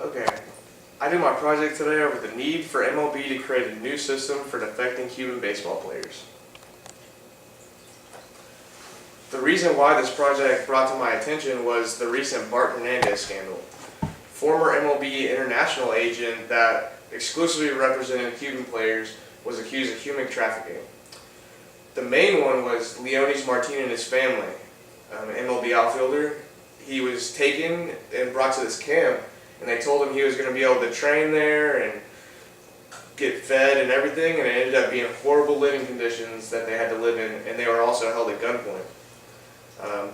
Okay, I did my project today over the need for MLB to create a new system for defecting Cuban baseball players. The reason why this project brought to my attention was the recent Bart Hernandez scandal. Former MLB international agent that exclusively represented Cuban players was accused of human trafficking. The main one was Leonys Martin and his family, an MLB outfielder. He was taken and brought to this camp, and they told him he was going to be able to train there and get fed and everything, and it ended up being horrible living conditions that they had to live in, and they were also held at gunpoint.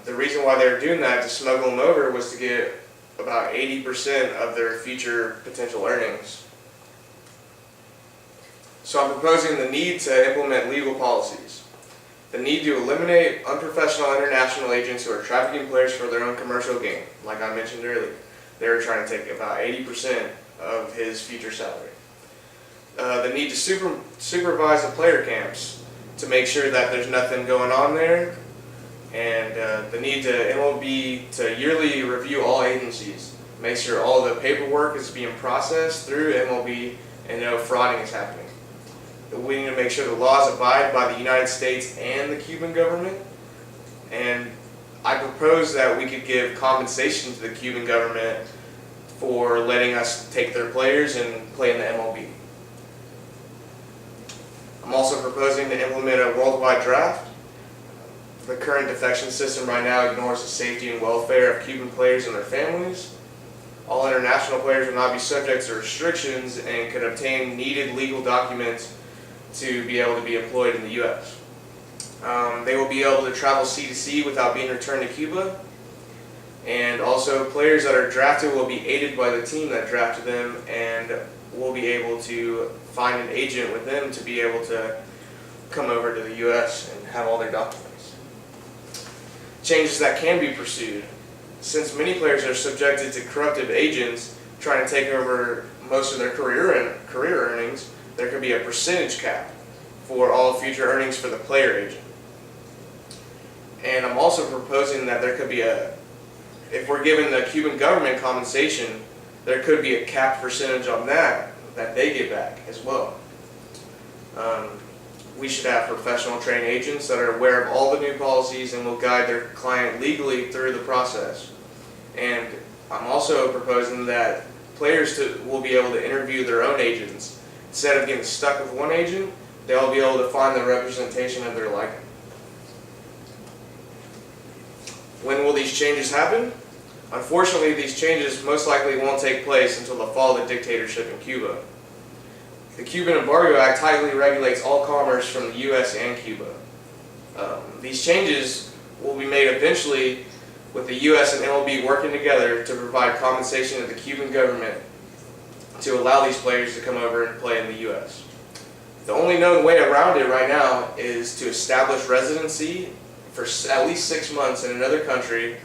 The reason why they were doing that, to smuggle them over, was to get about 80% of their future potential earnings. So I'm proposing the need to implement legal policies. The need to eliminate unprofessional international agents who are trafficking players for their own commercial gain. Like I mentioned earlier, they were trying to take about 80% of his future salary. The need to supervise the player camps to make sure that there's nothing going on there. And the need to MLB to yearly review all agencies, make sure all the paperwork is being processed through MLB and no frauding is happening. We need to make sure the laws abide by the United States and the Cuban government. And I propose that we could give compensation to the Cuban government for letting us take their players and play in the MLB. I'm also proposing to implement a worldwide draft. The current defection system right now ignores the safety and welfare of Cuban players and their families. All international players will not be subject to restrictions and could obtain needed legal documents to be able to be employed in the U.S. They will be able to travel sea to sea without being returned to Cuba. And also, players that are drafted will be aided by the team that drafted them, and will be able to find an agent with them to be able to come over to the U.S. and have all their documents. Changes that can be pursued. Since many players are subjected to corruptive agents trying to take over most of their career earnings, there could be a percentage cap for all future earnings for the player agent. And I'm also proposing that there could be if we're giving the Cuban government compensation, there could be a capped percentage on that they get back as well. We should have professional trained agents that are aware of all the new policies and will guide their client legally through the process. And I'm also proposing that players will be able to interview their own agents. Instead of getting stuck with one agent, they'll be able to find the representation of their liking. When will these changes happen? Unfortunately, these changes most likely won't take place until the fall of the dictatorship in Cuba. The Cuban Embargo Act tightly regulates all commerce from the U.S. and Cuba. These changes will be made eventually with the U.S. and MLB working together to provide compensation to the Cuban government to allow these players to come over and play in the U.S. The only known way around it right now is to establish residency for at least 6 months in another country,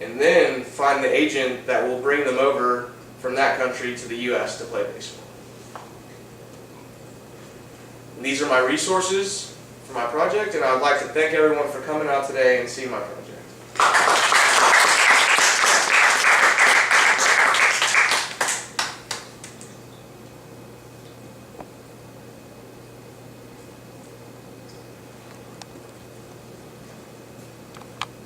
and then find the agent that will bring them over from that country to the U.S. to play baseball. And these are my resources for my project, and I would like to thank everyone for coming out today and seeing my project.